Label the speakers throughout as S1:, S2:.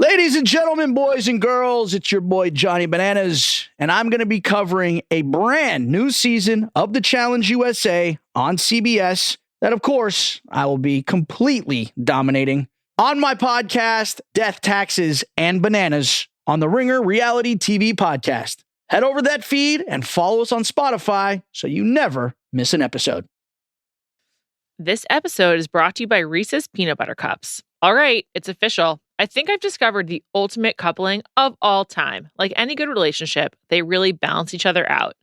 S1: Ladies and gentlemen, boys and girls, it's your boy Johnny Bananas, and I'm going to be covering a brand new season of The Challenge USA on CBS that, of course, I will be completely dominating on my podcast, Death, Taxes, and Bananas on the Ringer Reality TV podcast. Head over that feed and follow us on Spotify so you never miss an episode.
S2: This episode is brought to you by Reese's Peanut Butter Cups. All right, it's official. I think I've discovered the ultimate coupling of all time. Like any good relationship, they really balance each other out.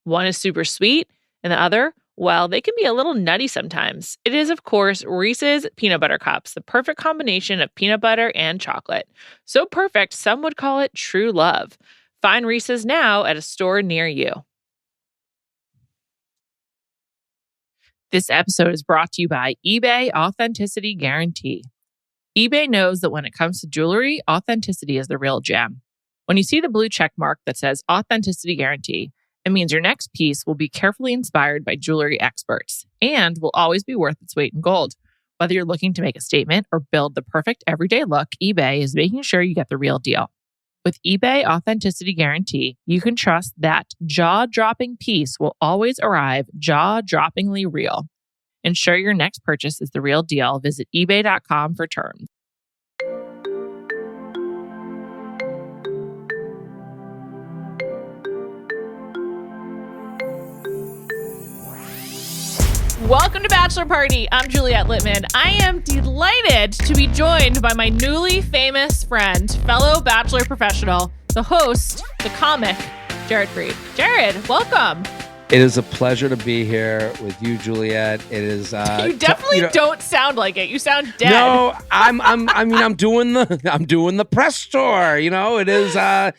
S2: One is super sweet, and the other, well, they can be a little nutty sometimes. It is, of course, Reese's Peanut Butter Cups, the perfect combination of peanut butter and chocolate. So perfect, some would call it true love. Find Reese's now at a store near you. This episode is brought to you by eBay Authenticity Guarantee. eBay knows that when it comes to jewelry, authenticity is the real gem. When you see the blue check mark that says Authenticity Guarantee, it means your next piece will be carefully inspired by jewelry experts and will always be worth its weight in gold. Whether you're looking to make a statement or build the perfect everyday look, eBay is making sure you get the real deal. With eBay Authenticity Guarantee, you can trust that jaw-dropping piece will always arrive jaw-droppingly real. Ensure your next purchase is the real deal. Visit ebay.com for terms. Welcome to Bachelor Party. I'm Juliet Litman. I am delighted to be joined by my newly famous friend, fellow Bachelor professional, the host, the comic, Jared Freid. Jared, welcome.
S3: It is a pleasure to be here with you, Juliet. It is.
S2: You definitely don't sound like it. You sound dead.
S3: No, I'm doing the press tour. You know, it is. I'm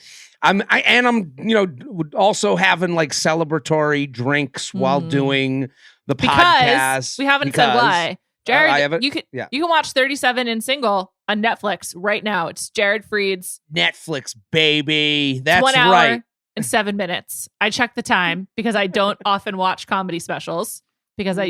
S3: also having like celebratory drinks while doing the podcast.
S2: We haven't said why. Jared, you can watch 37 and Single on Netflix right now. It's Jared Freid's
S3: Netflix, baby. That's
S2: 1 hour
S3: right.
S2: and 7 minutes. I checked the time because I don't often watch comedy specials because I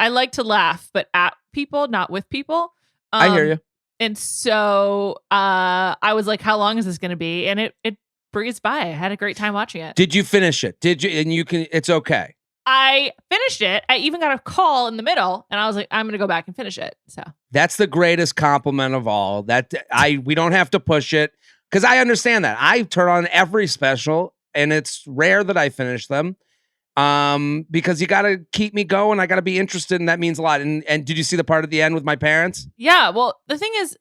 S2: like to laugh, but at people, not with people.
S3: I hear you.
S2: And so I was like, how long is this going to be? And it breezed by. I had a great time watching it.
S3: Did you finish it? Did you? And it's okay.
S2: I finished it. I even got a call in the middle, and I was like, I'm going to go back and finish it. So
S3: that's the greatest compliment of all. We don't have to push it because I understand that. I turn on every special, and it's rare that I finish them because you got to keep me going. I got to be interested, and that means a lot. And did you see the part at the end with my parents?
S2: Yeah. Well, the thing is,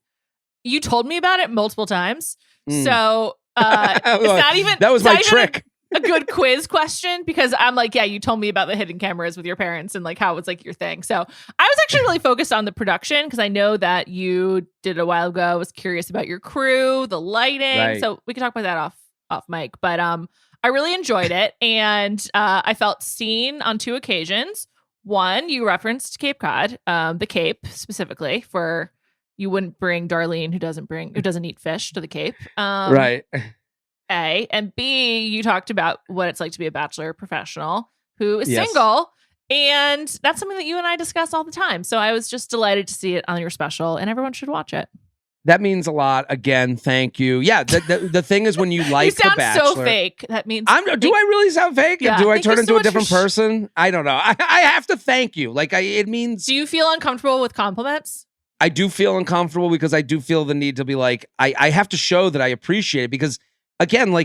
S2: you told me about it multiple times, so it's not even
S3: that was my trick.
S2: A good quiz question because I'm like, yeah, you told me about the hidden cameras with your parents and like how it's like your thing. So I was actually really focused on the production because I know that you did a while ago. I was curious about your crew, the lighting. Right. So we can talk about that off mic. But I really enjoyed it. And I felt seen on 2 occasions. One, you referenced Cape Cod, the Cape specifically for you wouldn't bring Darlene who doesn't eat fish to the Cape.
S3: Right.
S2: A, and B, you talked about what it's like to be a Bachelor professional who is single, and that's something that you and I discuss all the time. So I was just delighted to see it on your special, and everyone should watch it.
S3: That means a lot. Again, thank you. Yeah, the thing is when you like
S2: you sound
S3: The Bachelor,
S2: so fake. That means
S3: do I really sound fake?
S2: Yeah,
S3: do I turn into
S2: so
S3: a different person? I don't know. I have to thank you. It means.
S2: Do you feel uncomfortable with compliments?
S3: I do feel uncomfortable because I do feel the need to be like I have to show that I appreciate it because. Again,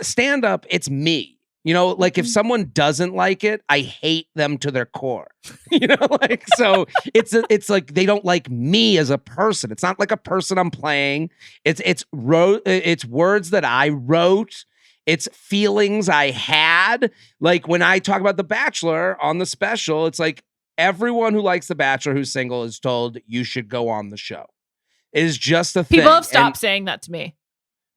S3: stand up, it's me. You know, like if someone doesn't like it, I hate them to their core. You know, so it's like they don't like me as a person. It's not like a person I'm playing. It's words that I wrote. It's feelings I had. Like when I talk about The Bachelor on the special, it's like everyone who likes The Bachelor who's single is told you should go on the show. It is just a thing.
S2: People have stopped saying that to me.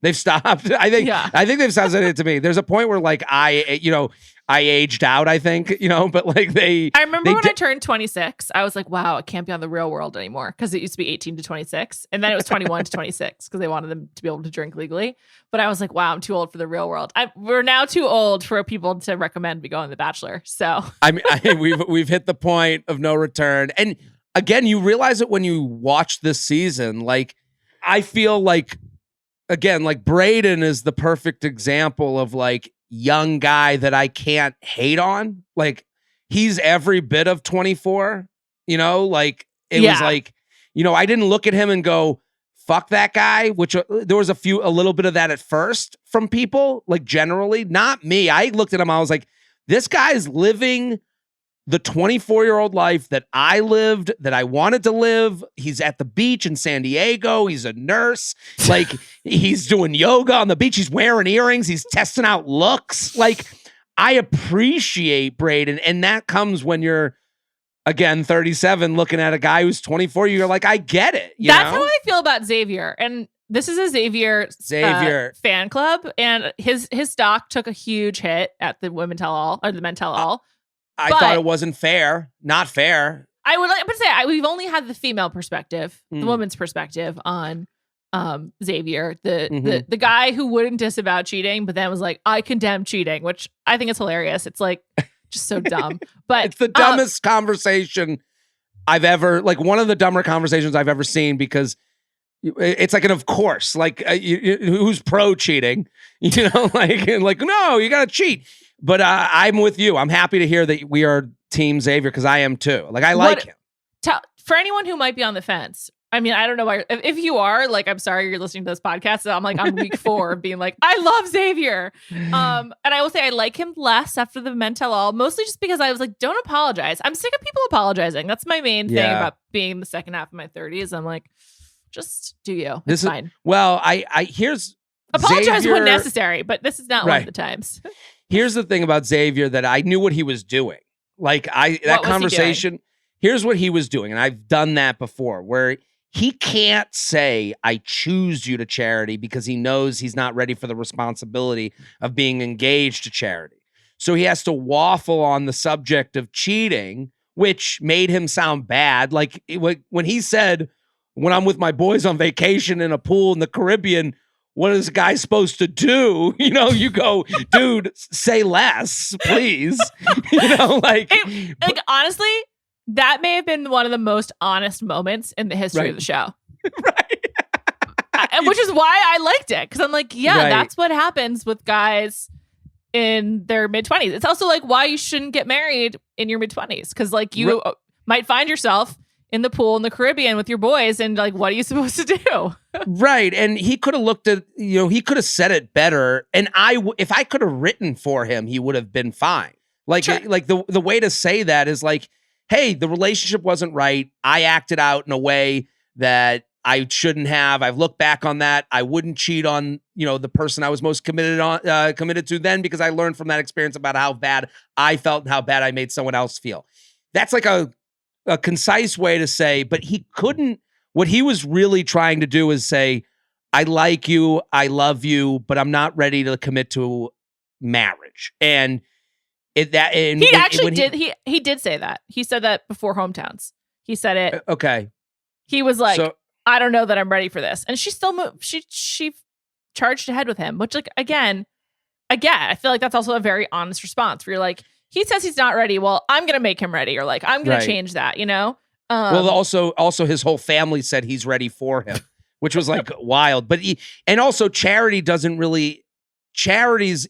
S3: They've stopped. I think they've stopped saying it to me. There's a point where I aged out, I think, but I
S2: remember when I turned 26, I was like, wow, I can't be on The Real World anymore because it used to be 18 to 26. And then it was 21 to 26 because they wanted them to be able to drink legally. But I was like, wow, I'm too old for The Real World. We're now too old for people to recommend we go on The Bachelor. So
S3: I mean, we've hit the point of no return. And again, you realize it when you watch this season, I feel like, again, like Braden is the perfect example of like young guy that I can't hate on. Like he's every bit of 24, you know, like it was like, you know, I didn't look at him and go, fuck that guy, which there was a little bit of that at first from people, like generally, not me. I looked at him, I was like, this guy's living the 24-year-old life that I lived, that I wanted to live. He's at the beach in San Diego. He's a nurse. Like he's doing yoga on the beach. He's wearing earrings. He's testing out looks. Like I appreciate Braden. And that comes when you're, again, 37, looking at a guy who's 24. You're like, I get it.
S2: That's how I feel about Xavier. And this is a Xavier fan club. And his stock took a huge hit at the Women Tell All, or the Men Tell All.
S3: I thought it wasn't fair. Not fair.
S2: I would like to say we've only had the female perspective, the woman's perspective on Xavier, the guy who wouldn't disavow cheating, but then was like, I condemn cheating, which I think is hilarious. It's like just so dumb. But
S3: it's the dumbest conversation I've ever, like one of the dumber conversations I've ever seen, because it's like an of course, like who's pro cheating, you know, like no, you gotta cheat. But I'm with you. I'm happy to hear that we are Team Xavier, because I am too. Like I like him.
S2: For anyone who might be on the fence, I mean, I don't know why. If you are, like, I'm sorry you're listening to this podcast. So I'm like on week 4 of being like, I love Xavier. And I will say I like him less after the Men Tell All, mostly just because I was like, don't apologize. I'm sick of people apologizing. That's my main thing about being the second half of my 30s. I'm like, just do you. It's fine.
S3: Well, here's
S2: apologize
S3: Xavier,
S2: when necessary, but this is not one of the times.
S3: Here's the thing about Xavier, that I knew what he was doing. Like that conversation, here's what he was doing. And I've done that before, where he can't say, I choose you to Charity, because he knows he's not ready for the responsibility of being engaged to Charity. So he has to waffle on the subject of cheating, which made him sound bad. Like when he said, when I'm with my boys on vacation in a pool in the Caribbean, what is a guy supposed to do? You know, you go, dude, say less, please. You know, like
S2: honestly, that may have been one of the most honest moments in the history of the show. Which is why I liked it. Because I'm like, that's what happens with guys in their mid-20s. It's also like why you shouldn't get married in your mid-20s. Because like you might find yourself in the pool in the Caribbean with your boys, and like, what are you supposed to do?
S3: Right. And he could have looked at, you know, he could have said it better. And if I could have written for him, he would have been fine. Like, like the way to say that is like, hey, the relationship wasn't right. I acted out in a way that I shouldn't have. I've looked back on that. I wouldn't cheat on, you know, the person I was most committed to then, because I learned from that experience about how bad I felt and how bad I made someone else feel. That's like a concise way to say, but he couldn't. What he was really trying to do is say, I like you, I love you, but I'm not ready to commit to marriage. And he did say that. He said that before Hometowns. He said it.
S2: Okay. He was like, I don't know that I'm ready for this. And she still moved. She charged ahead with him, which, like, again, I feel like that's also a very honest response where you're like, he says he's not ready. Well, I'm going to make him ready. Or like, I'm going to change that, you know?
S3: Well, also his whole family said he's ready for him, which was like wild. But and also Charity's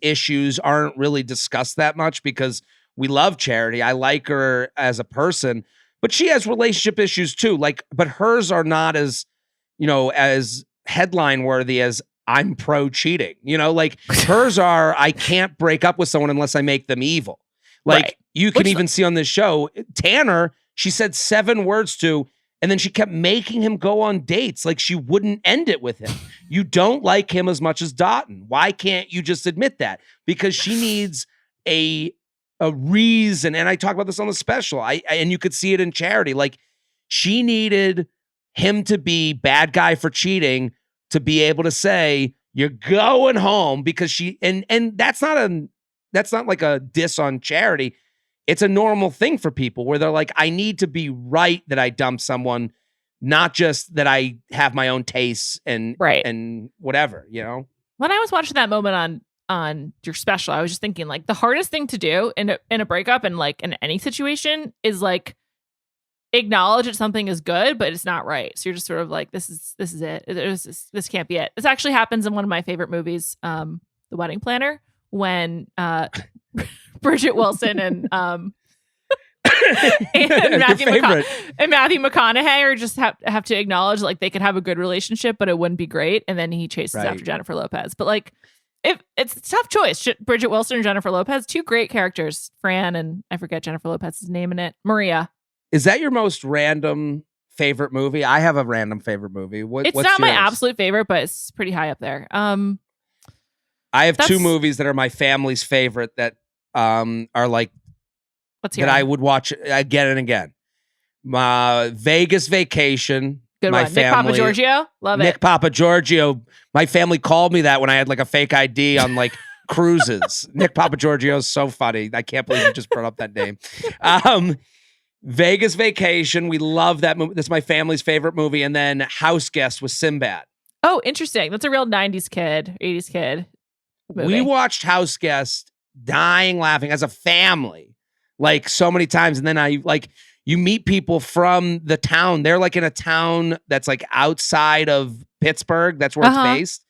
S3: issues aren't really discussed that much, because we love Charity. I like her as a person, but she has relationship issues too. Like, but hers are not as, you know, as headline worthy as I'm pro cheating. You know, like hers are, I can't break up with someone unless I make them evil. Like you can even see on this show, Tanner, she said 7 words to, and then she kept making him go on dates. Like she wouldn't end it with him. You don't like him as much as Dotun. Why can't you just admit that? Because she needs a reason. And I talk about this on the special. And you could see it in Charity. Like she needed him to be bad guy for cheating to be able to say, you're going home, because and that's not like a diss on Charity. It's a normal thing for people where they're like, I need to be right that I dump someone, not just that I have my own tastes and whatever, you know?
S2: When I was watching that moment on your special, I was just thinking, like, the hardest thing to do in a breakup and like in any situation is like acknowledge that something is good, but it's not right. So you're just sort of like, this is it. This can't be it. This actually happens in one of my favorite movies, The Wedding Planner, when Bridget Wilson and Matthew McConaughey are just have to acknowledge like they could have a good relationship, but it wouldn't be great. And then he chases after Jennifer Lopez. But like, if it's a tough choice, Bridget Wilson and Jennifer Lopez, two great characters, Fran and I forget Jennifer Lopez's name in it, Maria.
S3: Is that your most random favorite movie? I have a random favorite movie.
S2: It's not yours? My absolute favorite, but it's pretty high up there.
S3: I have two movies that are my family's favorite that are like that I would watch again and again. Vegas Vacation.
S2: Good
S3: my
S2: one.
S3: Family,
S2: Nick Papagiorgio. Love it.
S3: Nick Papagiorgio. My family called me that when I had like a fake ID on like cruises. Nick Papagiorgio is so funny. I can't believe you just brought up that name. Vegas Vacation. We love that movie. That's my family's favorite movie. And then House Guest with Sinbad.
S2: Oh, interesting. That's a real 90s kid, 80s kid movie.
S3: We watched House Guest dying laughing as a family like so many times. And then you meet people from the town. They're like in a town that's like outside of Pittsburgh. That's where it's based.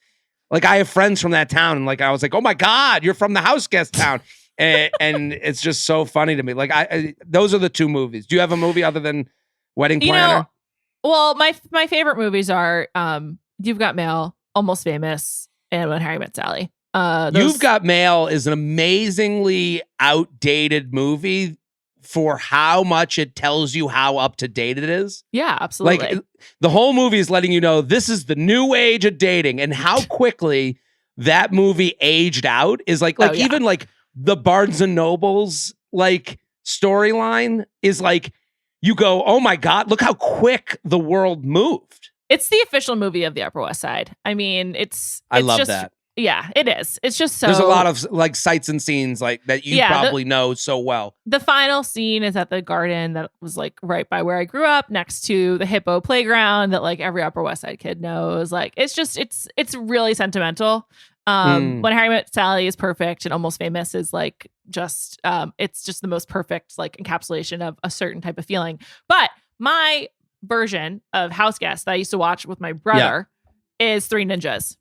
S3: Like I have friends from that town. And like, I was like, oh my God, you're from the House Guest town. and it's just so funny to me. Like those are the two movies. Do you have a movie other than Wedding Planner?
S2: Well, my favorite movies are You've Got Mail, Almost Famous, and When Harry Met Sally.
S3: You've Got Mail is an amazingly outdated movie for how much it tells you how up to date it is.
S2: Yeah, absolutely.
S3: Like the whole movie is letting you know this is the new age of dating, and how quickly that movie aged out is even like the Barnes and Nobles like storyline is like you go, oh my God, look how quick the world moved.
S2: It's the official movie of the Upper West Side. I mean,
S3: I love that.
S2: Yeah, it is. It's just so...
S3: There's a lot of like sights and scenes like that you probably know so well.
S2: The final scene is at the garden that was like right by where I grew up, next to the Hippo playground that like every Upper West Side kid knows. Like it's really sentimental. When Harry Met Sally is perfect, and Almost Famous is like just it's just the most perfect like encapsulation of a certain type of feeling. But my version of House Guest that I used to watch with my brother is Three Ninjas.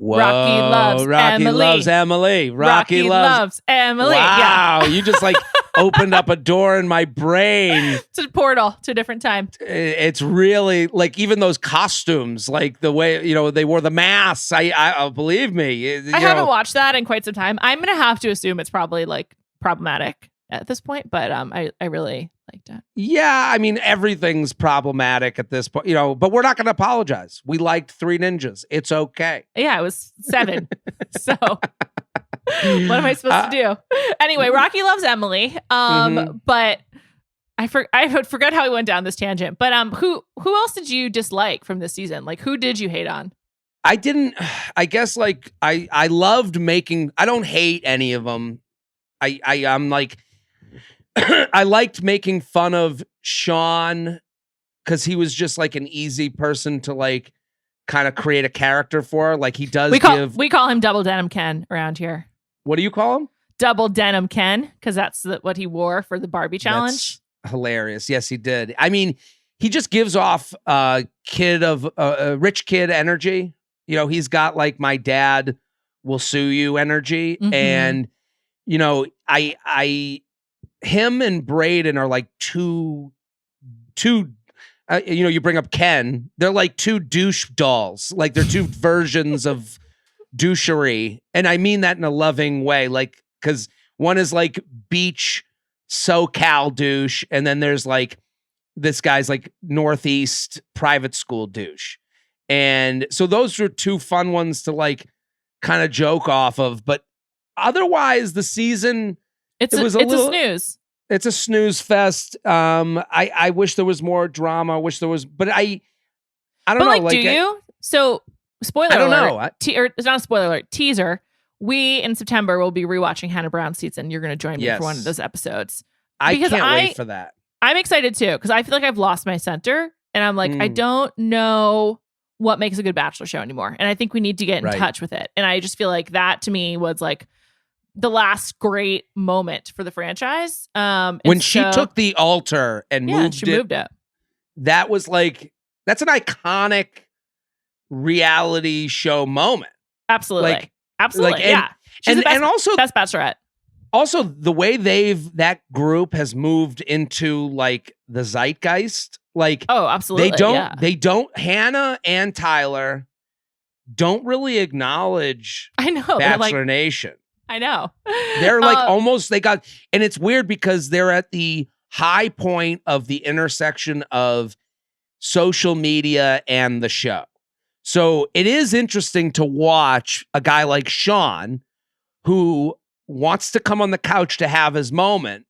S3: Whoa,
S2: Rocky loves Emily.
S3: Rocky loves
S2: Emily.
S3: Wow, you just like opened up a door in my brain.
S2: It's a portal to a different time.
S3: It's really like even those costumes, like the way they wore the masks. I believe me.
S2: I haven't watched that in quite some time. I'm gonna have to assume it's probably like problematic at this point, but I really liked it.
S3: Yeah, I mean everything's problematic at this point, but we're not going to apologize. We liked Three Ninjas. It's okay.
S2: Yeah, I was 7. So what am I supposed to do? Anyway, Rocky loves Emily. But I forgot how we went down this tangent. But who else did you dislike from this season? Like who did you hate on?
S3: I didn't. I guess like I loved making. I don't hate any of them. I'm like. I liked making fun of Sean because he was just like an easy person to like kind of create a character for. Like he does
S2: we call him Double Denim Ken around here.
S3: What do you call him?
S2: Double Denim Ken, because that's what he wore for the Barbie challenge.
S3: That's hilarious. Yes, he did. I mean, he just gives off a rich kid energy. He's got like my dad will sue you energy. And, him and Braden are like two. You bring up Ken. They're like two douche dolls. Like they're two versions of douchery, and I mean that in a loving way. Like because one is like beach SoCal douche, and then there's like this guy's like Northeast private school douche, and so those are two fun ones to like kind of joke off of. But otherwise, the season. It's a
S2: snooze.
S3: It's a snooze fest. I wish there was more drama. I wish there was, but I don't know. Like,
S2: do you? So, spoiler
S3: I don't
S2: alert. Or it's not a spoiler alert. Teaser. We in September will be rewatching Hannah Brown's season. You're going to join me for one of those episodes.
S3: I can't wait for that.
S2: I'm excited too because I feel like I've lost my center, and I'm like I don't know what makes a good Bachelor show anymore, and I think we need to get in touch with it. And I just feel like that to me was like the last great moment for the franchise.
S3: When she took the altar and moved it, that was like, that's an iconic reality show moment.
S2: Absolutely. Absolutely. Yeah. She's the best,
S3: and also
S2: best Bachelorette.
S3: Also, the way that group has moved into like the zeitgeist, like,
S2: oh, absolutely,
S3: they don't. Hannah and Tyler don't really acknowledge
S2: I know
S3: Bachelor Nation.
S2: I know
S3: They're like almost and it's weird because they're at the high point of the intersection of social media and the show. So it is interesting to watch a guy like Sean who wants to come on the couch to have his moment,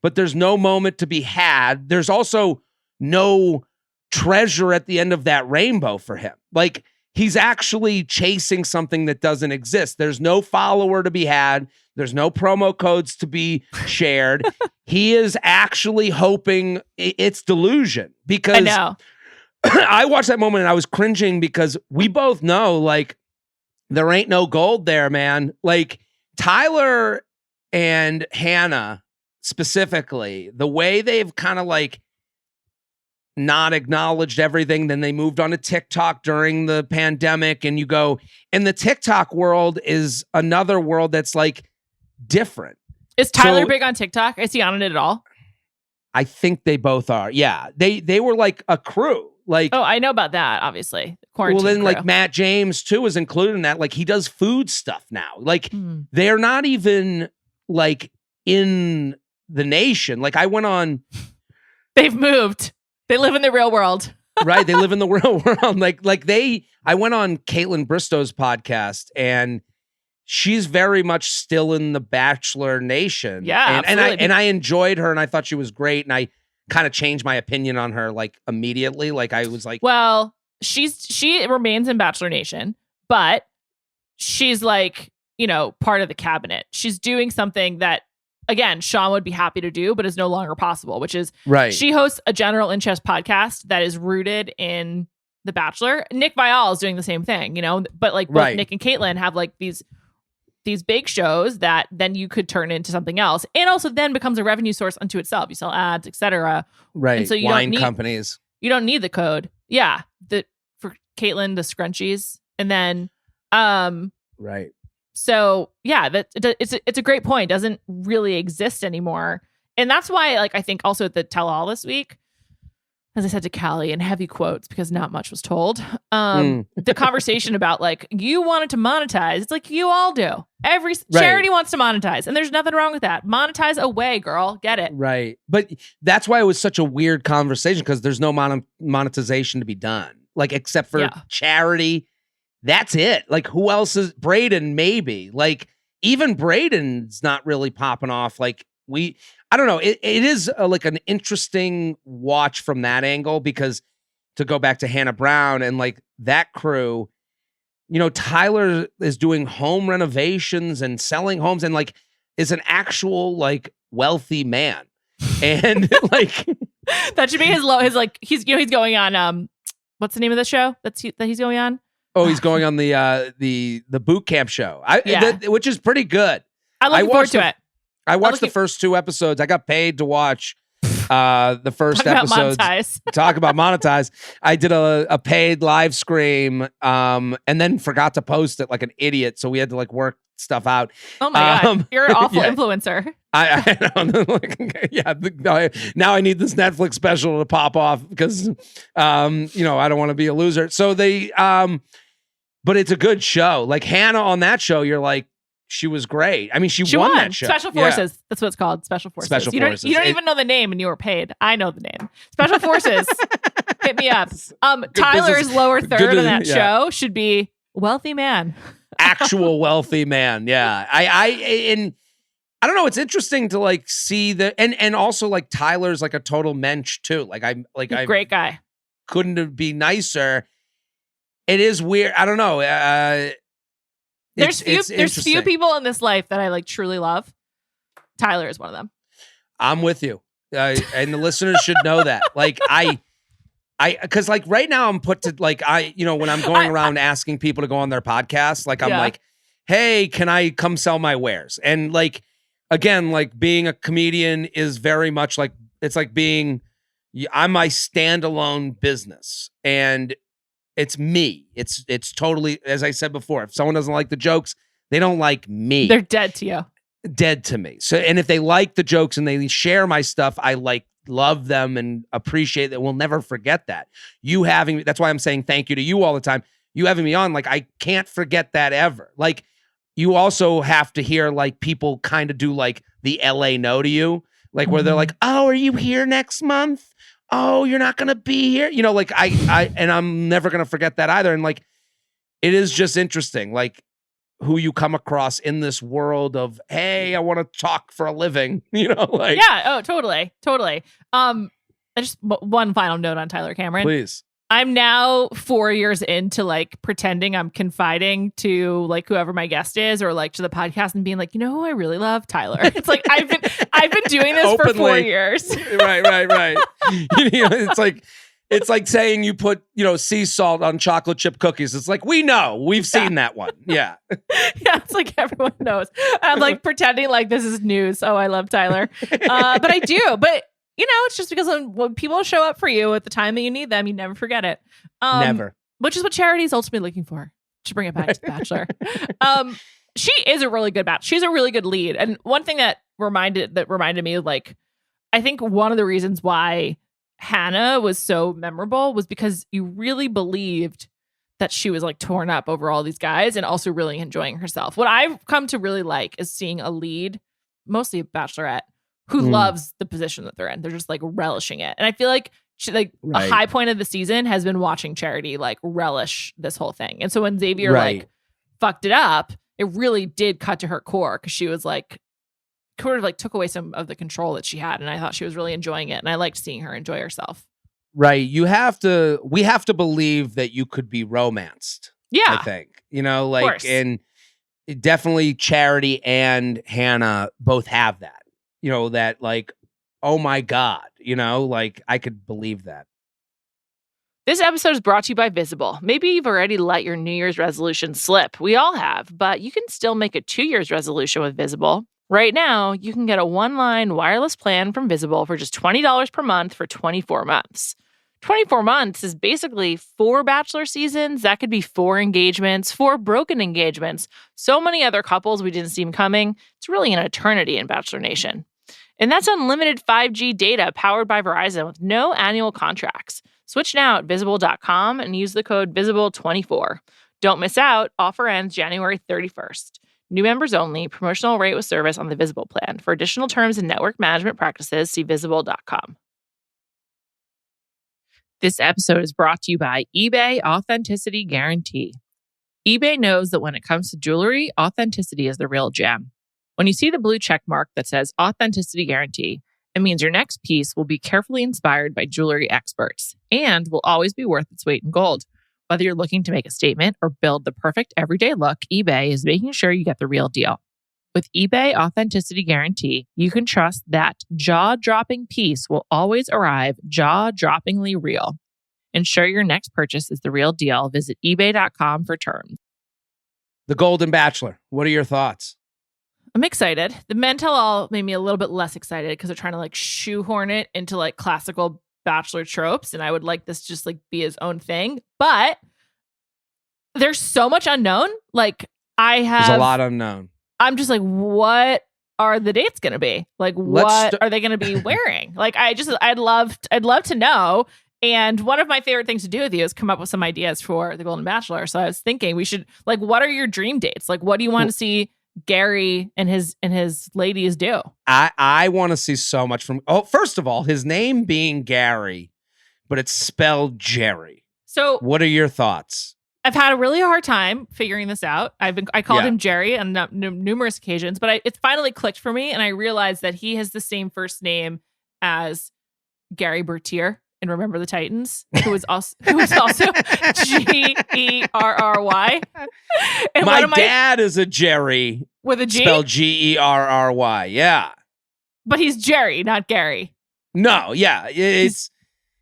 S3: but there's no moment to be had. There's also no treasure at the end of that rainbow for him. Like, he's actually chasing something that doesn't exist. There's no follower to be had. There's no promo codes to be shared. He is actually hoping it's delusion, because
S2: I know.
S3: I watched that moment and I was cringing because we both know, like, there ain't no gold there, man. Like, Tyler and Hannah specifically, the way they've kind of like not acknowledged everything, then they moved on to TikTok during the pandemic, and you go, and the TikTok world is another world that's like different.
S2: Is Tyler big on TikTok? Is he on it at all?
S3: I think they both are. Yeah. They were like a crew. Like,
S2: oh, I know about that, obviously. Quarantine
S3: well, then
S2: crew.
S3: like Matt James too is included in that. Like, he does food stuff now. Like, they're not even like in the nation. Like, I went on.
S2: They've moved. They live in the real world.
S3: Right. They live in the real world. I went on Caitlin Bristow's podcast, and she's very much still in the Bachelor Nation.
S2: Yeah.
S3: And I enjoyed her, and I thought she was great. And I kind of changed my opinion on her like immediately. Like, I was like,
S2: well, she remains in Bachelor Nation, but she's like, part of the cabinet. She's doing something that, again, Sean would be happy to do, but is no longer possible, which is she hosts a general interest podcast that is rooted in The Bachelor. Nick Viall is doing the same thing, but like both Nick and Caitlin have like these big shows that then you could turn into something else, and also then becomes a revenue source unto itself. You sell ads, etc.
S3: Right.
S2: And so you
S3: Wine companies.
S2: You don't need the code. Yeah. For Caitlin, the scrunchies. And then
S3: right.
S2: So yeah, it's a great point. It doesn't really exist anymore. And that's why, like, I think also at the tell all this week, as I said to Callie in heavy quotes because not much was told, the conversation about like, you wanted to monetize. It's like, you all do. Every charity wants to monetize, and there's nothing wrong with that. Monetize away, girl. Get it. Right.
S3: But that's why it was such a weird conversation, because there's no monetization to be done, like, except for charity. That's it. Like, who else is Braden? Maybe, like, even Braden's not really popping off. Like, I don't know. It is like an interesting watch from that angle, because to go back to Hannah Brown and like that crew, Tyler is doing home renovations and selling homes, and like is an actual like wealthy man. And like,
S2: that should be his like, he's going on, what's the name of the show that he's going on?
S3: Oh, he's going on the boot camp show, which is pretty good.
S2: I'm looking forward to it.
S3: I watched the first 2 episodes. I got paid to watch the first episodes. Talk about monetize. I did a paid live stream and then forgot to post it like an idiot. So we had to like work stuff out.
S2: Oh my God. You're an awful influencer.
S3: I know. Now I need this Netflix special to pop off because, I don't want to be a loser. So but it's a good show. Like Hannah on that show, you're like, she was great. I mean, she won that show.
S2: Special Forces. Yeah. That's what it's called. Special Forces. You don't even know the name, and you were paid. I know the name. Special Forces. Hit me up. Tyler's lower third on that show should be wealthy man.
S3: Actual wealthy man. Yeah. I don't know. It's interesting to like see and also like Tyler's like a total mensch too.
S2: Great guy.
S3: Couldn't be nicer. It is weird. I don't know.
S2: There's few people in this life that I like truly love. Tyler is one of them.
S3: I'm with you. And the listeners should know that. Like because like right now I'm put to like, when I'm going around asking people to go on their podcast, like I'm like, hey, can I come sell my wares? And like, again, like being a comedian is very much like, it's like I'm my standalone business, and it's me. It's totally, as I said before, if someone doesn't like the jokes, they don't like me.
S2: They're dead to you.
S3: Dead to me. So, and if they like the jokes and they share my stuff, I love them and appreciate that. We'll never forget that. You having me, that's why I'm saying thank you to you all the time. You having me on, like, I can't forget that ever. Like, you also have to hear like people kind of do like the LA no to you, like where they're like, oh, are you here next month? Oh, you're not gonna be here. You know, like and I'm never gonna forget that either. And like, it is just interesting, like who you come across in this world of, hey, I want to talk for a living, you know, like.
S2: Yeah. Oh, totally. Just one final note on Tyler Cameron.
S3: Please.
S2: I'm now 4 years into like pretending I'm confiding to like whoever my guest is, or like to the podcast and being like, you know who I really love? Tyler. It's like I've been doing this for 4 years.
S3: Right. You know, it's like saying you put, you know, sea salt on chocolate chip cookies. It's like, we've seen that one. Yeah.
S2: Yeah, it's like everyone knows. I'm like pretending like this is news. Oh, I love Tyler. But I do. But you know, it's just because when people show up for you at the time that you need them, you never forget it.
S3: Never.
S2: Which is what Charity is ultimately looking for, to bring it back to The Bachelor. She is a really good she's a really good lead. And one thing that reminded me of, like, I think one of the reasons why Hannah was so memorable was because you really believed that she was like torn up over all these guys and also really enjoying herself. What I've come to really like is seeing a lead, mostly a Bachelorette, who loves the position that they're in. They're just like relishing it. And I feel like a high point of the season has been watching Charity like relish this whole thing. And so when Xavier like fucked it up, it really did cut to her core, because she was like, sort of like took away some of the control that she had. And I thought she was really enjoying it. And I liked seeing her enjoy herself.
S3: Right. We have to believe that you could be romanced.
S2: Yeah.
S3: I think, you know, like, and definitely Charity and Hannah both have that, you know, that like, oh my God, you know, like I could believe that.
S2: This episode is brought to you by Visible. Maybe you've already let your New Year's resolution slip. We all have, but you can still make a 2 year's resolution with Visible. Right now, you can get a one-line wireless plan from Visible for just $20 per month for 24 months. 24 months is basically 4 Bachelor seasons. That could be 4 engagements, 4 broken engagements, so many other couples we didn't see coming. It's really an eternity in Bachelor Nation. And that's unlimited 5G data powered by Verizon with no annual contracts. Switch now at Visible.com and use the code VISIBLE24. Don't miss out. Offer ends January 31st. New members only. Promotional rate with service on the Visible plan. For additional terms and network management practices, see Visible.com. This episode is brought to you by eBay Authenticity Guarantee. eBay knows that when it comes to jewelry, authenticity is the real gem. When you see the blue check mark that says Authenticity Guarantee, it means your next piece will be carefully inspired by jewelry experts and will always be worth its weight in gold. Whether you're looking to make a statement or build the perfect everyday look, eBay is making sure you get the real deal. With eBay Authenticity Guarantee, you can trust that jaw-dropping piece will always arrive jaw-droppingly real. Ensure your next purchase is the real deal. Visit ebay.com for terms.
S3: The Golden Bachelor. What are your thoughts?
S2: I'm excited. The men tell all made me a little bit less excited because they're trying to like shoehorn it into like classical Bachelor tropes, and I would like this just like be his own thing. But there's so much unknown. Like there's
S3: a lot unknown.
S2: I'm just like, what are the dates going to be? Like, what are they going to be wearing? Like, I'd love to know. And one of my favorite things to do with you is come up with some ideas for the Golden Bachelor. So I was thinking we should, like, what are your dream dates? Like, what do you want to see Gerry and his ladies do?
S3: I want to see so much from, first of all, his name being Gerry, but it's spelled Gerry.
S2: So
S3: what are your thoughts?
S2: I've had a really hard time figuring this out. I called him Gerry on numerous occasions, but it finally clicked for me, and I realized that he has the same first name as Gerry Bertier in Remember the Titans, who was also Gerry. And
S3: my dad is a Gerry
S2: with a G,
S3: spelled Gerry. Yeah,
S2: but he's Gerry, not Gary.
S3: No, yeah, he's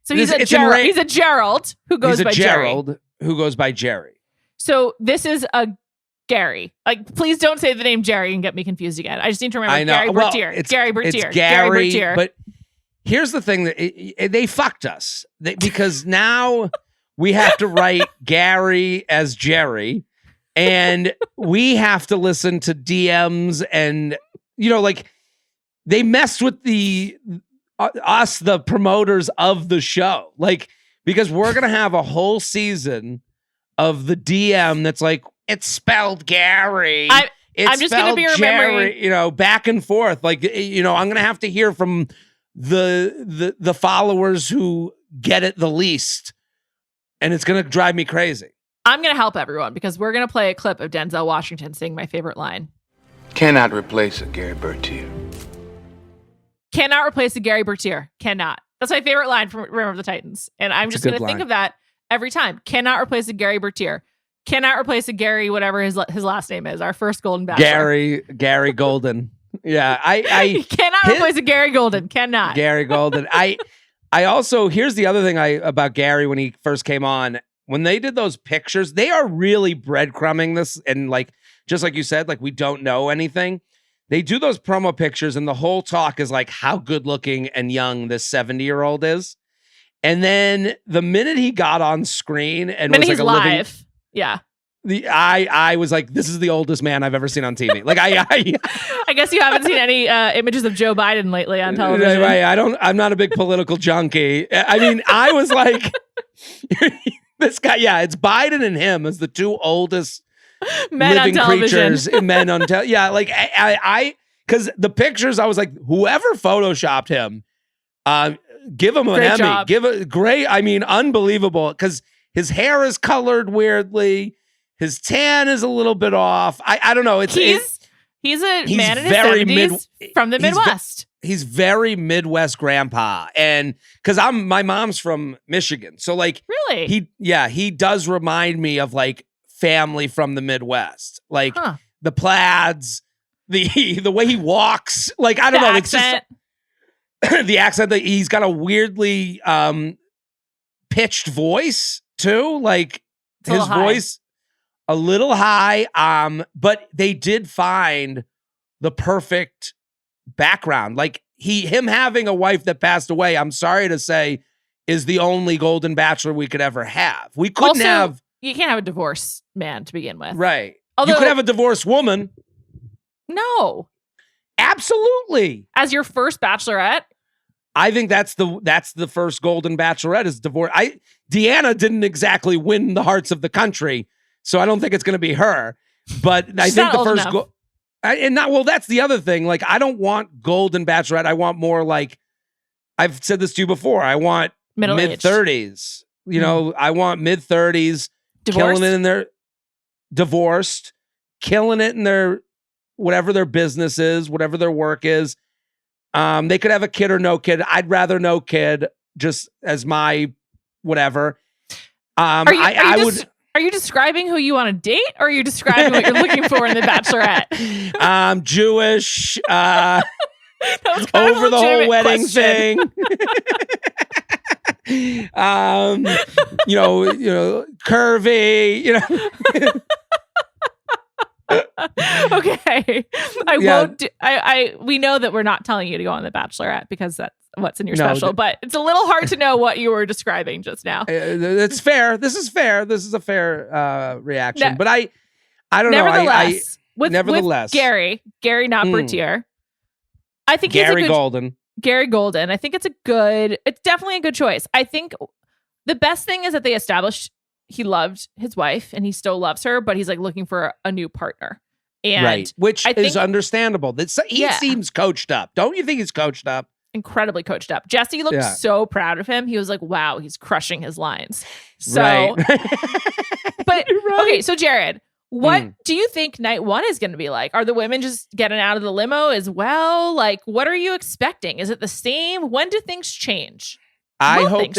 S2: a Gerald. He's a Gerald who goes by Gerry.
S3: Who goes by Gerry.
S2: So this is a Gerry. Like, please don't say the name Gerry and get me confused again. I just need to remember
S3: I know.
S2: Gerry
S3: Well,
S2: Bertier.
S3: it's
S2: Gerry Bertier.
S3: It's Gerry,
S2: Bertier.
S3: but here's the thing: they fucked us because now we have to write Gerry as Gerry, and we have to listen to DMs, and like they messed with us, the promoters of the show, like because we're gonna have a whole season of the DM that's like it's spelled Gerry.
S2: I'm just going to be remembering,
S3: Gerry, back and forth. Like, I'm going to have to hear from the followers who get it the least, and it's going to drive me crazy.
S2: I'm going to help everyone because we're going to play a clip of Denzel Washington saying my favorite line.
S4: Cannot replace a Gerry Bertier.
S2: Cannot replace a Gerry Bertier. Cannot. That's my favorite line from Remember the Titans. And I'm just going to think of that every time. Cannot replace a Gerry Bertier. Cannot replace a Gerry, whatever his last name is. Our first Golden Bachelor.
S3: Gerry Golden. Yeah, I
S2: cannot replace a Gerry Golden. Cannot.
S3: Gerry Golden. I also, here's the other thing about Gerry when he first came on. When they did those pictures, they are really breadcrumbing this, and like just like you said, like we don't know anything. They do those promo pictures, and the whole talk is like how good looking and young this 70-year-old is. And then the minute he got on screen and was like a
S2: live.
S3: living.
S2: Yeah.
S3: I was like, this is the oldest man I've ever seen on TV. Like
S2: I guess you haven't seen any images of Joe Biden lately on television.
S3: Right. I'm not a big political junkie. I mean, I was like, this guy. Yeah, it's Biden and him as the two oldest
S2: men
S3: living
S2: on
S3: creatures. Men on television. Yeah, like I because the pictures, I was like, whoever photoshopped him, give him an
S2: Great
S3: Emmy.
S2: job.
S3: Give a great. I mean, unbelievable because. His hair is colored weirdly. His tan is a little bit off. I don't know.
S2: He's a man in his 70s from the Midwest.
S3: He's very Midwest grandpa. And because my mom's from Michigan. So like
S2: really?
S3: he does remind me of like family from the Midwest. Like the plaids, the way he walks. Like I don't know.
S2: Accent.
S3: It's just the accent that he's got a weirdly pitched voice. Too like his voice a little high, but they did find the perfect background. Like him having a wife that passed away, I'm sorry to say, is the only Golden Bachelor we could ever have. We couldn't have.
S2: You can't have a divorced man to begin with,
S3: right?
S2: Although,
S3: you could have a divorced woman.
S2: No,
S3: absolutely.
S2: As your first Bachelorette.
S3: I think that's the first Golden Bachelorette is divorce. Deanna didn't exactly win the hearts of the country, so I don't think it's going to be her. But I think the first that's the other thing. Like I don't want Golden Bachelorette. I want more like I've said this to you before. I want mid-30s. I want mid-30s, killing it in their divorced, killing it in their whatever their business is, whatever their work is. They could have a kid or no kid. I'd rather no kid, just as my whatever.
S2: Are you describing who you want to date, or are you describing what you're looking for in the Bachelorette?
S3: Jewish. Over the whole wedding thing. Curvy.
S2: Okay. We know that we're not telling you to go on The Bachelorette because that's what's in your special, but it's a little hard to know what you were describing just now.
S3: It's fair. This is fair. This is a fair reaction. But I don't
S2: nevertheless,
S3: know. Nevertheless.
S2: With Gerry, not Bertier. I think
S3: Gerry Golden.
S2: Gerry Golden. I think it's definitely a good choice. I think the best thing is that they established he loved his wife and he still loves her, but he's like looking for a new partner. And
S3: right. Which is understandable. He seems coached up. Don't you think he's coached up?
S2: Incredibly coached up. Jesse looked so proud of him. He was like, wow, he's crushing his lines. So,
S3: right.
S2: But okay, so Jared, what do you think night one is going to be like? Are the women just getting out of the limo as well? Like, what are you expecting? Is it the same? When do things change?
S3: I hope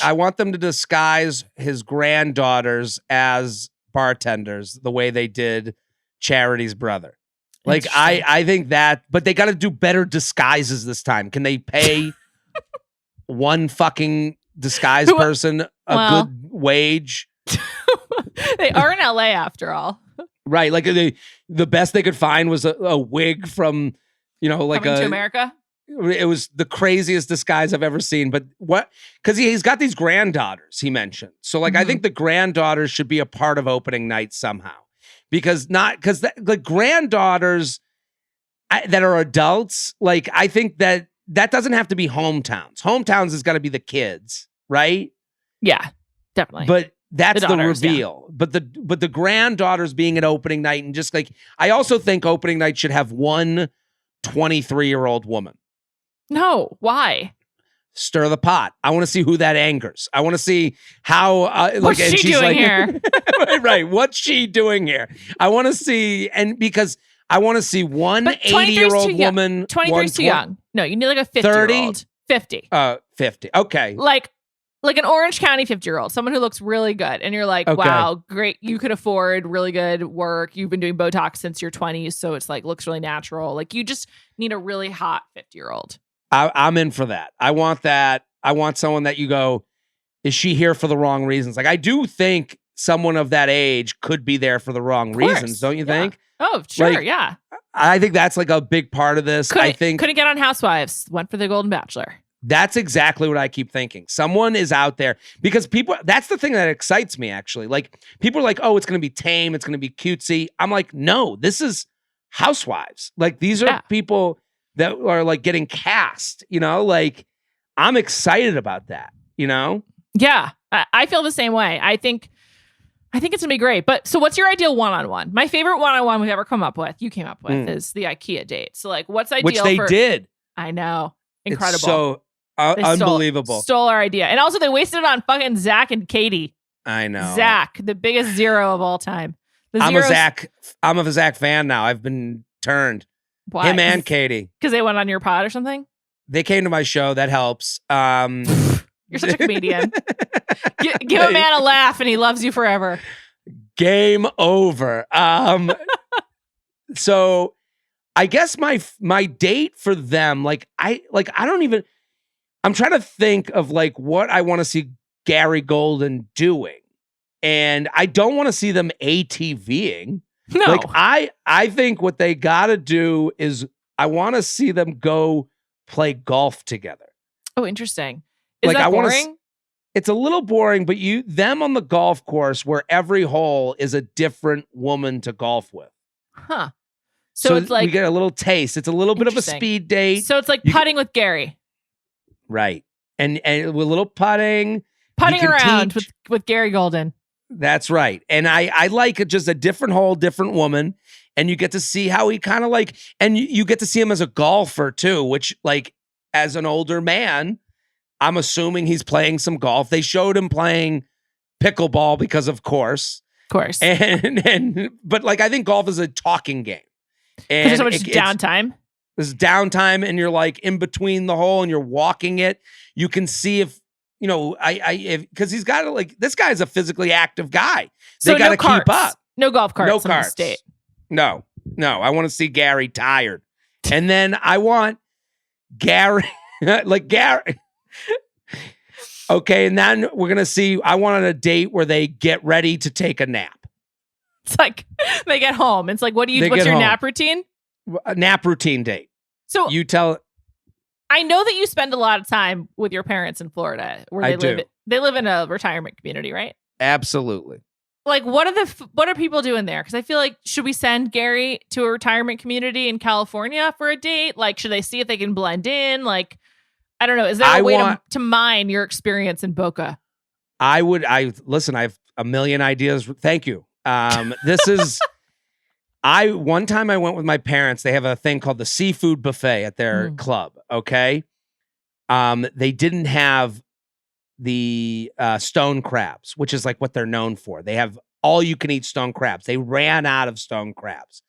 S3: I want them to disguise his granddaughters as bartenders the way they did Charity's brother. Like, I think that, but they got to do better disguises this time. Can they pay one fucking disguise person a good wage?
S2: They are in LA after all.
S3: Right. Like the best they could find was a wig from, like
S2: Coming to America.
S3: It was the craziest disguise I've ever seen. But because he's got these granddaughters he mentioned. So like, I think the granddaughters should be a part of opening night somehow, because the granddaughters that are adults, like, I think that doesn't have to be hometowns. Hometowns has got to be the kids, right?
S2: Yeah, definitely.
S3: But that's the
S2: daughters,
S3: reveal. Yeah. But the granddaughters being at opening night, and just like, I also think opening night should have one 23-year-old woman.
S2: No, why?
S3: Stir the pot. I want to see who that angers. I want to see how.
S2: What's she doing here?
S3: right. What's she doing here? I want to see, and because I want to see one 80-year-old woman.
S2: 23 is too young. No, you need like a 50-year-old. 50.
S3: 50. Okay.
S2: Like an Orange County 50-year-old, someone who looks really good. And you're like, wow, great. You could afford really good work. You've been doing Botox since your 20s. So it's like, looks really natural. Like, you just need a really hot 50-year-old.
S3: I'm in for that. I want that. I want someone that you go, is she here for the wrong reasons? Like, I do think someone of that age could be there for the wrong reasons, don't you think?
S2: Oh, sure,
S3: like,
S2: yeah.
S3: I think that's like a big part of this. Couldn't
S2: get on Housewives, went for the Golden Bachelor.
S3: That's exactly what I keep thinking. Someone is out there, because that's the thing that excites me, actually. Like, people are like, oh, it's going to be tame, it's going to be cutesy. I'm like, no, this is Housewives. Like, these are people that are like getting cast, like, I'm excited about that,
S2: Yeah, I feel the same way. I think it's gonna be great. But so what's your ideal one-on-one? My favorite one-on-one we've ever you came up with is the IKEA date. So like, what's ideal?
S3: Which they did.
S2: I know. Incredible.
S3: It's so unbelievable.
S2: Stole our idea. And also they wasted it on fucking Zach and Katie.
S3: I know.
S2: Zach, the biggest zero of all time.
S3: I'm a Zach fan now. I've been turned.
S2: Why?
S3: Him and Katie.
S2: Because they went on your pod or something?
S3: They came to my show. That helps.
S2: You're such a comedian. Give a man a laugh and he loves you forever.
S3: Game over. So I guess my date for them, I'm trying to think of like what I want to see Gary Golden doing. And I don't want to see them ATVing.
S2: No.
S3: Like, I think what they got to do is I want to see them go play golf together.
S2: Oh, interesting. Is that boring?
S3: It's a little boring, but them on the golf course where every hole is a different woman to golf with.
S2: Huh. So it's like,
S3: we get a little taste. It's a little bit of a speed date.
S2: So it's like putting with Gerry.
S3: Right. And with a little putting
S2: around with Gary Golden.
S3: That's right. And I like just a different hole, different woman. And you get to see how he kind of like, and you get to see him as a golfer too, which, like, as an older man, I'm assuming he's playing some golf. They showed him playing pickleball because of course. But like, I think golf is a talking game. And
S2: there's so much downtime.
S3: There's downtime and you're like in between the hole and you're walking it. You can see if, because he's got to, like, this guy's a physically active guy. They got to keep up.
S2: No golf carts in the state.
S3: No. I want to see Gary tired. And then I want Gary, like Gary. Okay, and then we're going to see, I want a date where they get ready to take a nap.
S2: It's like they get home. It's like, what's your nap routine?
S3: A nap routine date.
S2: So
S3: you tell.
S2: I know that you spend a lot of time with your parents in Florida where they live in a retirement community, right?
S3: Absolutely.
S2: Like, what are people doing there? Because I feel like, should we send Gary to a retirement community in California for a date? Like, should they see if they can blend in? Like, I don't know. Is there a way to mine your experience in Boca?
S3: Listen, I have a million ideas. Thank you. This is, one time I went with my parents. They have a thing called the seafood buffet at their club. Okay. They didn't have the stone crabs, which is like what they're known for. They have all you can eat stone crabs. They ran out of stone crabs.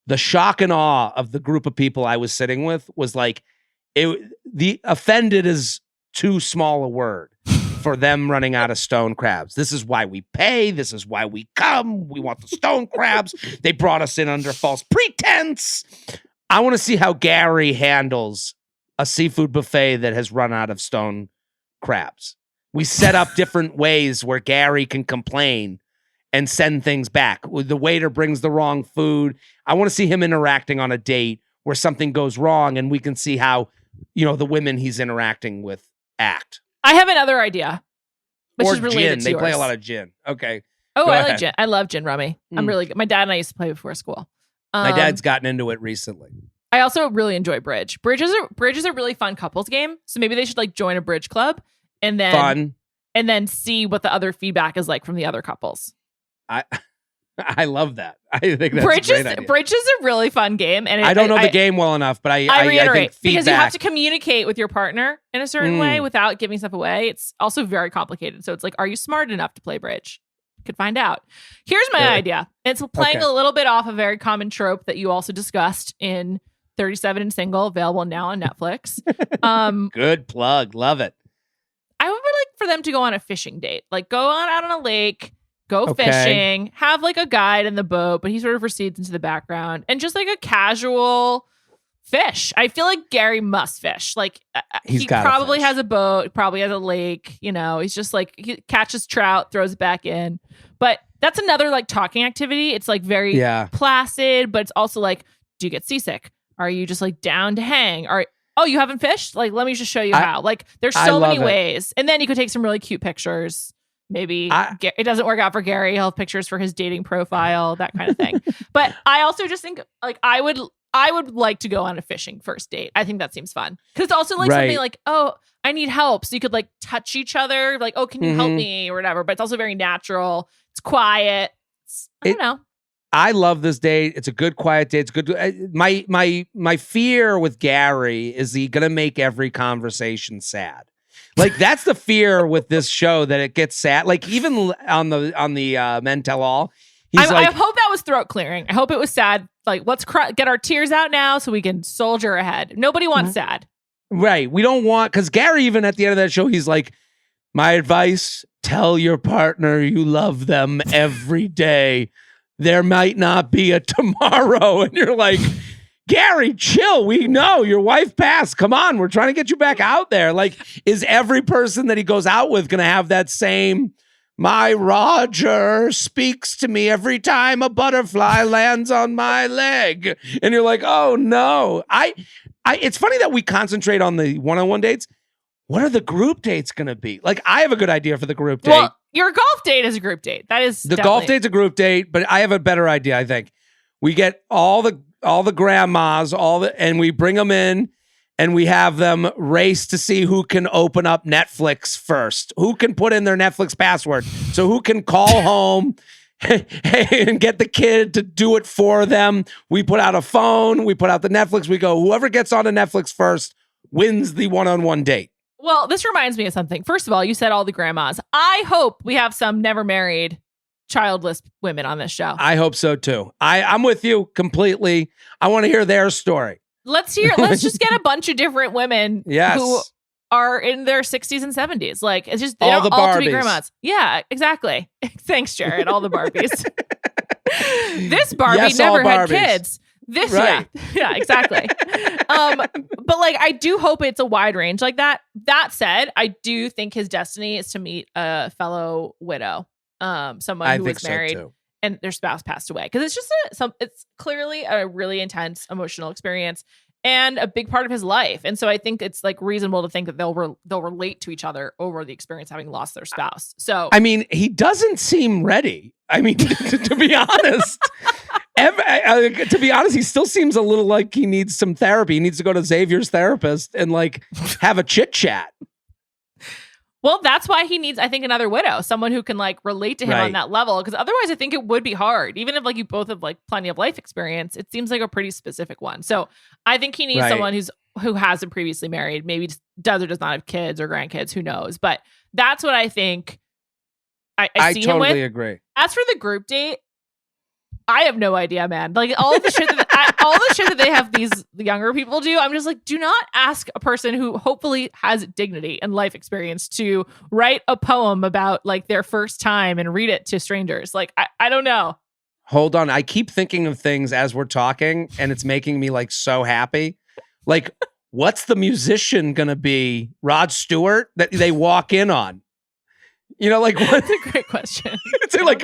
S3: The shock and awe of the group of people I was sitting with was like, the offended is too small a word for them running out of stone crabs. This is why we pay. This is why we come. We want the stone crabs. They brought us in under false pretense. I want to see how Gary handles a seafood buffet that has run out of stone crabs. We set up different ways where Gary can complain and send things back. The waiter brings the wrong food. I want to see him interacting on a date where something goes wrong and we can see how, the women he's interacting with act.
S2: I have another idea, which
S3: or
S2: is related
S3: gin.
S2: to
S3: They
S2: yours.
S3: play a lot of gin. Okay.
S2: Oh,
S3: Go
S2: I
S3: ahead.
S2: like gin. I love gin rummy. I'm really good. My dad and I used to play before school.
S3: My dad's gotten into it recently.
S2: I also really enjoy bridge. Bridge is a really fun couples game. So maybe they should like join a bridge club and then see what the other feedback is like from the other couples.
S3: I love that. I think that's
S2: Bridge
S3: a great idea.
S2: Bridge is a really fun game, and
S3: I don't know the game well enough, but I
S2: reiterate,
S3: think feedback,
S2: because you have to communicate with your partner in a certain way without giving stuff away. It's also very complicated. So it's like, are you smart enough to play bridge? You could find out. Here's my idea. It's playing a little bit off a very common trope that you also discussed in 37 and Single, available now on Netflix.
S3: Good plug. Love it.
S2: I would like for them to go on a fishing date, like go out on a lake. Go fishing, have like a guide in the boat, but he sort of recedes into the background, and just like a casual fish. I feel like Gerry must fish. Like he probably has a boat, probably has a lake, he's just like, he catches trout, throws it back in. But that's another like talking activity. It's like very placid, but it's also like, do you get seasick? Are you just like down to hang? Oh, you haven't fished? Like, let me just show you how. Like, there's so many ways. And then you could take some really cute pictures. Maybe it doesn't work out for Gerry. He'll have pictures for his dating profile, that kind of thing. But I also just think like I would like to go on a fishing first date. I think that seems fun. Because it's also like something like, oh, I need help. So you could like touch each other. Like, oh, can you help me or whatever? But it's also very natural. It's quiet. I don't know.
S3: I love this date. It's a good quiet date. It's good. My fear with Gerry is he gonna make every conversation sad. Like that's the fear with this show, that it gets sad. Like even on the Men Tell All, I
S2: hope that was throat clearing. I hope it was sad. Like let's get our tears out now so we can soldier ahead. Nobody wants sad.
S3: Right. We don't want, because Gerry, even at the end of that show, he's like, my advice, tell your partner you love them every day. There might not be a tomorrow. And you're like, Gerry, chill. We know your wife passed. Come on. We're trying to get you back out there. Like, is every person that he goes out with going to have that same, my Roger speaks to me every time a butterfly lands on my leg? And you're like, oh no. It's funny that we concentrate on the one-on-one dates. What are the group dates going to be? Like, I have a good idea for the group date.
S2: Well, your golf date is a group date. That is
S3: the golf date's a group date, but I have a better idea. I think we get all the grandmas, and we bring them in, and we have them race to see who can open up Netflix first, who can put in their Netflix password, so who can call home and get the kid to do it for them. We put out a phone, we put out the Netflix, we go, whoever gets onto Netflix first wins the one-on-one date.
S2: Well, this reminds me of something. First of all, you said all the grandmas. I hope we have some never married, childless women on this show.
S3: I hope so too. I'm with you completely. I want to hear their story.
S2: Let's just get a bunch of different women who are in their 60s and 70s. Like, it's just, they don't all to be grandmas. Yeah, exactly. Thanks, Jared. All the Barbies. This Barbie never had kids. This, right. yeah, exactly. But like, I do hope it's a wide range like that. That said, I do think his destiny is to meet a fellow widow, someone who was married and their spouse passed away. Because it's just it's clearly a really intense emotional experience and a big part of his life. And so I think it's like reasonable to think that they'll relate to each other over the experience having lost their spouse. So
S3: I mean, he doesn't seem ready. I mean, to be honest. To be honest, he still seems a little like he needs some therapy. He needs to go to Xavier's therapist and like have a chit chat.
S2: Well, that's why he needs, I think, another widow, someone who can like relate to him on that level. Because otherwise, I think it would be hard. Even if like you both have like plenty of life experience, it seems like a pretty specific one. So I think he needs someone who hasn't previously married, maybe does or does not have kids or grandkids, who knows? But that's what I think. I see him with. I totally
S3: agree.
S2: As for the group date, I have no idea, man. Like all the shit that they have these younger people do, I'm just like, do not ask a person who hopefully has dignity and life experience to write a poem about like their first time and read it to strangers. Like, I don't know.
S3: Hold on. I keep thinking of things as we're talking and it's making me like so happy. Like, what's the musician going to be? Rod Stewart that they walk in on? You know, like what?
S2: That's a great question.
S3: It's like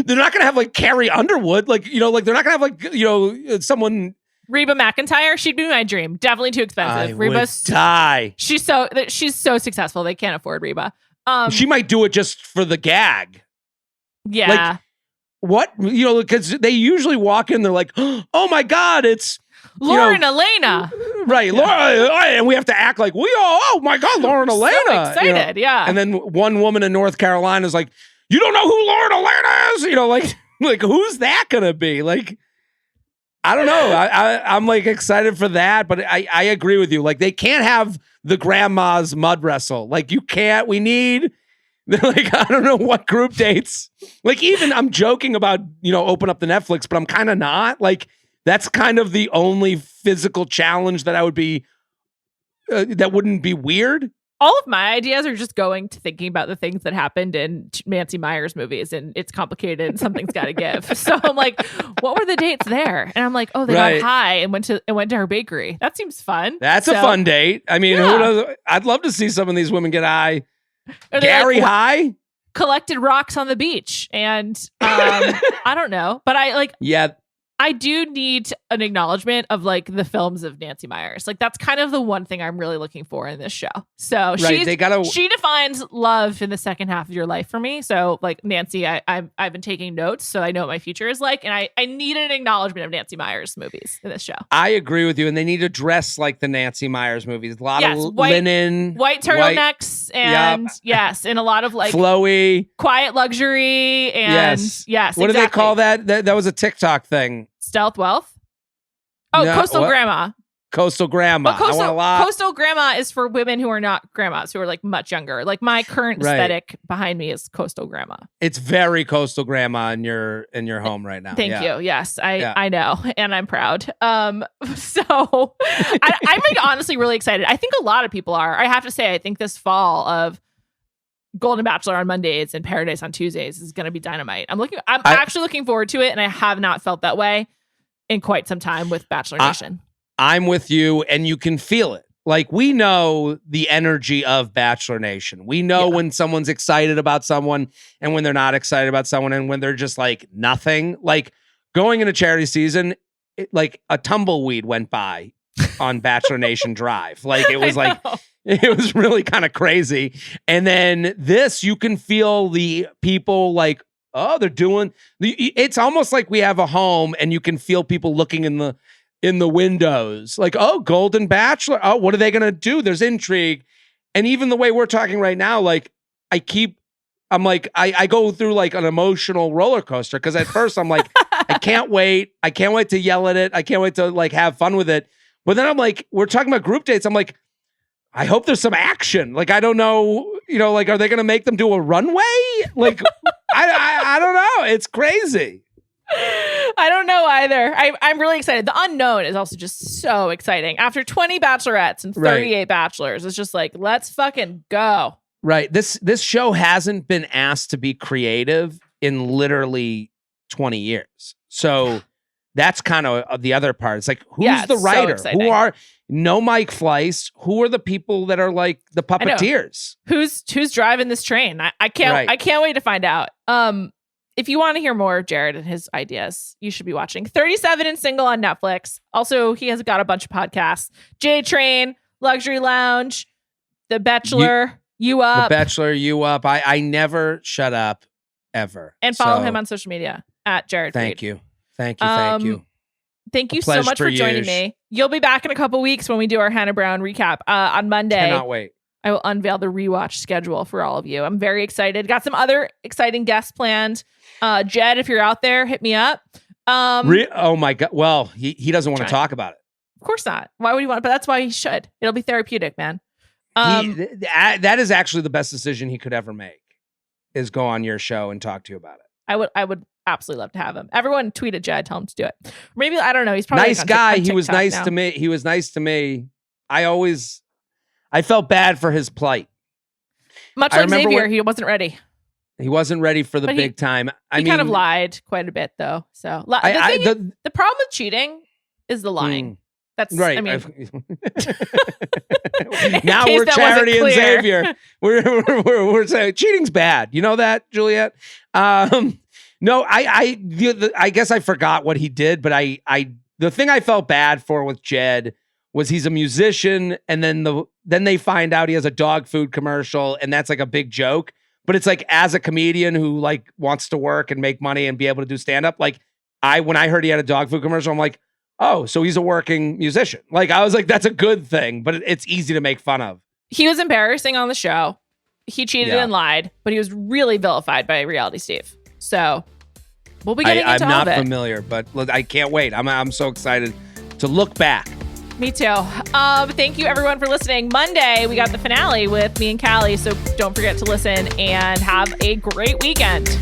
S3: they're not gonna have like Carrie Underwood, like you know, like they're not gonna have like you know someone.
S2: Reba McEntire, she'd be my dream. Definitely too expensive.
S3: I would die.
S2: She's so successful. They can't afford Reba.
S3: She might do it just for the gag.
S2: Yeah.
S3: Like, what? You know, because they usually walk in, they're like, oh my God, it's
S2: Lauren Elena.
S3: Right. Yeah. Laura, and we have to act like oh my God, Lauren Elena.
S2: So excited, yeah.
S3: And then one woman in North Carolina is like, you don't know who Lauren Elena is? You know, like who's that gonna be? Like, I don't know. I'm like excited for that, but I agree with you. Like, they can't have the grandma's mud wrestle. Like, you can't. We need. Like, I don't know what group dates. Like, even I'm joking about, you know, open up the Netflix, but I'm kind of not. Like, that's kind of the only physical challenge that I would be, that wouldn't be weird.
S2: All of my ideas are just going to thinking about the things that happened in Nancy Meyers movies, and it's complicated and something's got to give. So I'm like, what were the dates there? And I'm like, oh, they got high and went to her bakery. That seems fun.
S3: That's a fun date. I mean, who knows? I'd love to see some of these women get high. Gary high?
S2: Collected rocks on the beach. And I don't know. But I do need an acknowledgement of like the films of Nancy Meyers. Like, that's kind of the one thing I'm really looking for in this show. So she defines love in the second half of your life for me. So like Nancy, I've been taking notes, so I know what my future is like. And I need an acknowledgement of Nancy Meyers movies in this show.
S3: I agree with you. And they need to dress like the Nancy Meyers movies. A lot of linen.
S2: White turtlenecks and and a lot of like
S3: flowy.
S2: Quiet luxury. And yes.
S3: What do they call that? That was a TikTok thing.
S2: Stealth wealth? Oh, no, coastal grandma.
S3: Coastal grandma.
S2: I want a lot. Coastal grandma is for women who are not grandmas, who are like much younger. Like, my current aesthetic behind me is coastal grandma.
S3: It's very coastal grandma in your home right now.
S2: Thank you. Yes, I know, and I'm proud. So I'm like honestly really excited. I think a lot of people are. I have to say, I think this fall of Golden Bachelor on Mondays and Paradise on Tuesdays is going to be dynamite. I'm actually looking forward to it, and I have not felt that way in quite some time with Bachelor Nation.
S3: I'm with you, and you can feel it. Like, we know the energy of Bachelor Nation. We know when someone's excited about someone and when they're not excited about someone, and when they're just like nothing. Like, going into charity season, like a tumbleweed went by on Bachelor Nation Drive. Like, it was like, it was really kind of crazy. And then this, you can feel the people like, oh, they're doing, it's almost like we have a home and you can feel people looking in the windows. Like, oh, Golden Bachelor. Oh, what are they going to do? There's intrigue. And even the way we're talking right now, like, I go through like an emotional roller coaster. Cause at first I'm like, I can't wait. I can't wait to yell at it. I can't wait to like have fun with it. But then I'm like, we're talking about group dates. I'm like, I hope there's some action. Like, I don't know, you know, like, are they going to make them do a runway? Like, I don't know. It's crazy.
S2: I don't know either. I'm really excited. The unknown is also just so exciting. After 20 bachelorettes and 38 bachelors, it's just like, let's fucking go.
S3: Right. This show hasn't been asked to be creative in literally 20 years. So that's kind of the other part. It's like, who's the writer? So no Mike Fleiss. Who are the people that are like the puppeteers?
S2: Who's driving this train? I can't wait to find out. If you want to hear more of Jared and his ideas, you should be watching 37 and Single on Netflix. Also, he has got a bunch of podcasts: J Train, Luxury Lounge, The Bachelor, You Up.
S3: The Bachelor, You Up. I never shut up ever.
S2: And follow him on social media at Jared Freid.
S3: Thank you. Thank you.
S2: Thank you so much for joining me. You'll be back in a couple weeks when we do our Hannah Brown recap on Monday.
S3: Cannot wait.
S2: I will unveil the rewatch schedule for all of you. I'm very excited. Got some other exciting guests planned. Jed, if you're out there, hit me up.
S3: Oh my God. Well, he doesn't want to talk about it.
S2: Of course not. Why would he want? But that's why he should. It'll be therapeutic, man.
S3: That is actually the best decision he could ever make, is go on your show and talk to you about it.
S2: I would absolutely love to have him. Everyone tweet at Jed, tell him to do it. Maybe, I don't know. He's probably
S3: nice guy. He was nice to me. He was nice to me. I felt bad for his plight.
S2: Much like Xavier, he wasn't ready.
S3: He wasn't ready for the big time.
S2: He kind of lied quite a bit, though. So the problem with cheating is the lying. That's
S3: Right.
S2: I mean,
S3: Now
S2: case
S3: we're
S2: that wasn't
S3: Charity and
S2: clear.
S3: Xavier. We're saying cheating's bad. You know that, Juliet? No, I guess I forgot what he did, but the thing I felt bad for with Jed was he's a musician, and then they find out he has a dog food commercial, and that's like a big joke. But it's like, as a comedian who like wants to work and make money and be able to do stand up, like when I heard he had a dog food commercial, I'm like, oh, so he's a working musician. Like, I was like, that's a good thing, but it's easy to make fun of.
S2: he was embarrassing on the show. He cheated and lied, but he was really vilified by Reality Steve. So we'll be getting into
S3: I'm
S2: all of
S3: not
S2: it.
S3: familiar, but I can't wait. I'm so excited to look back.
S2: Me too. Thank you everyone for listening. Monday, we got the finale with me and Callie, so don't forget to listen and have a great weekend.